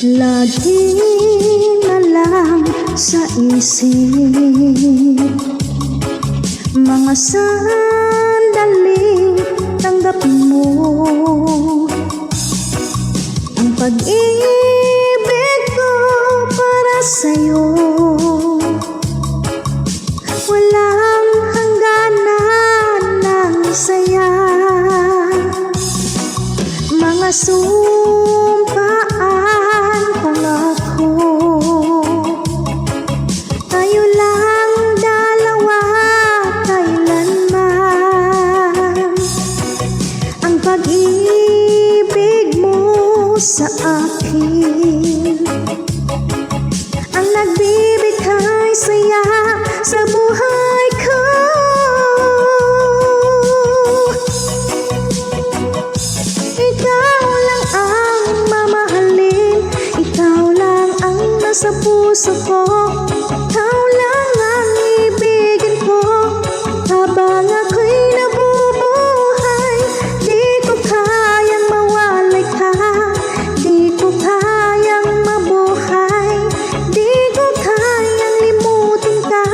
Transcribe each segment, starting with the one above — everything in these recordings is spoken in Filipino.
Lagi na lang sa isip mga sandaling tanggapin mo ang pag-ibig ko para sa'yo. Walang hangganan ng saya, mga sumpaan, pangako. Tayo lang dalawa kailanman. Ang pag-ibig mo sa akin ang nagbibigay saya sa buhay ko. Ikaw lang ang mamahalin, ikaw lang ang nasa puso ko, ikaw lang ang ibigin ko. Habang ako'y nabubuhay, di ko kayang mawalay ka, di ko kayang mabuhay, di ko kayang limutin ka.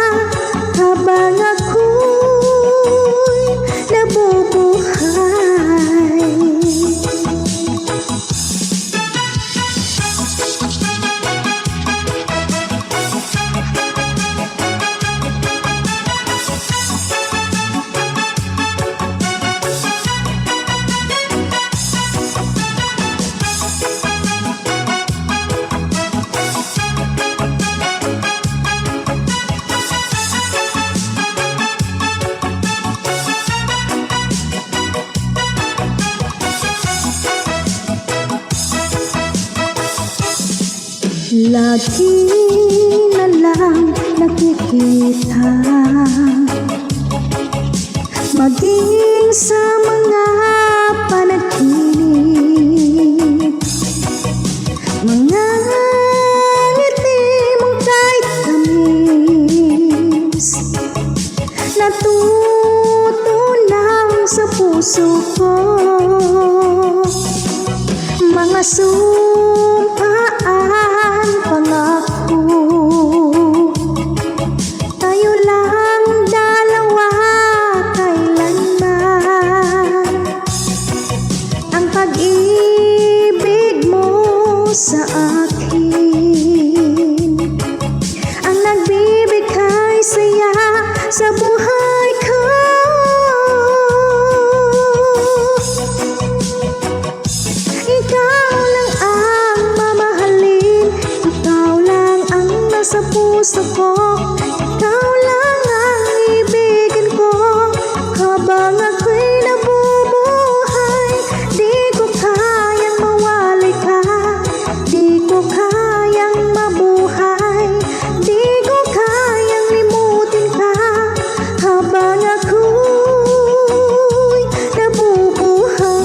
Habang ako'y nabubuhay, lagi na lang nakikita, maging sa mga panaginip, mga ngiti mong kahit tamis, natutunaw sa puso ko. Mga sumpaan, pangako. Tayo lang dalawa kailanman. Ang pag-ibig mo sa akin ang nagbibigay saya sa buhay ko. Ikaw lang ang mamahalin, ikaw lang ang nasa puso ko, ikaw lang ang ibigin ko. Habang ako'y nabubuhay, di ko kayang mawalay ka, di ko kayang mabuhay, di ko kayang limutin ka. Habang ako'y nabubuhay,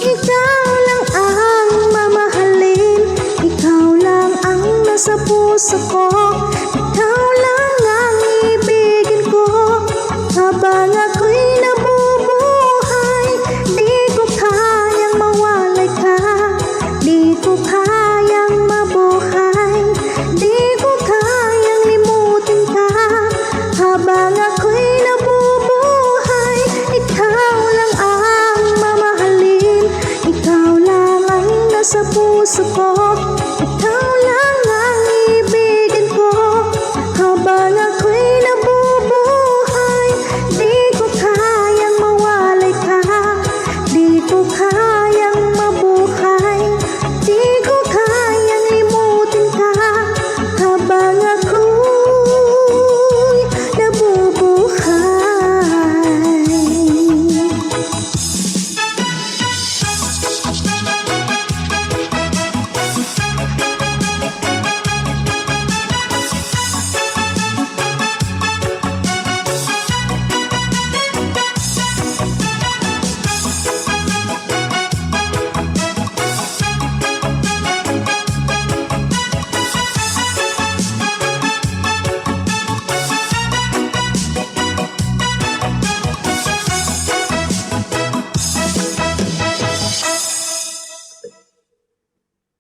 ikaw lang ang mamahalin, ikaw lang ang nasa puso ko, ikaw lang ang ibigin ko. Habang ako'y nabubuhay, di ko kayang mawalay ka, di ko kayang mabuhay, di ko kayang limutin ka. Habang ako'y nabubuhay, ikaw lang ang mamahalin, ikaw lang ang nasa puso ko,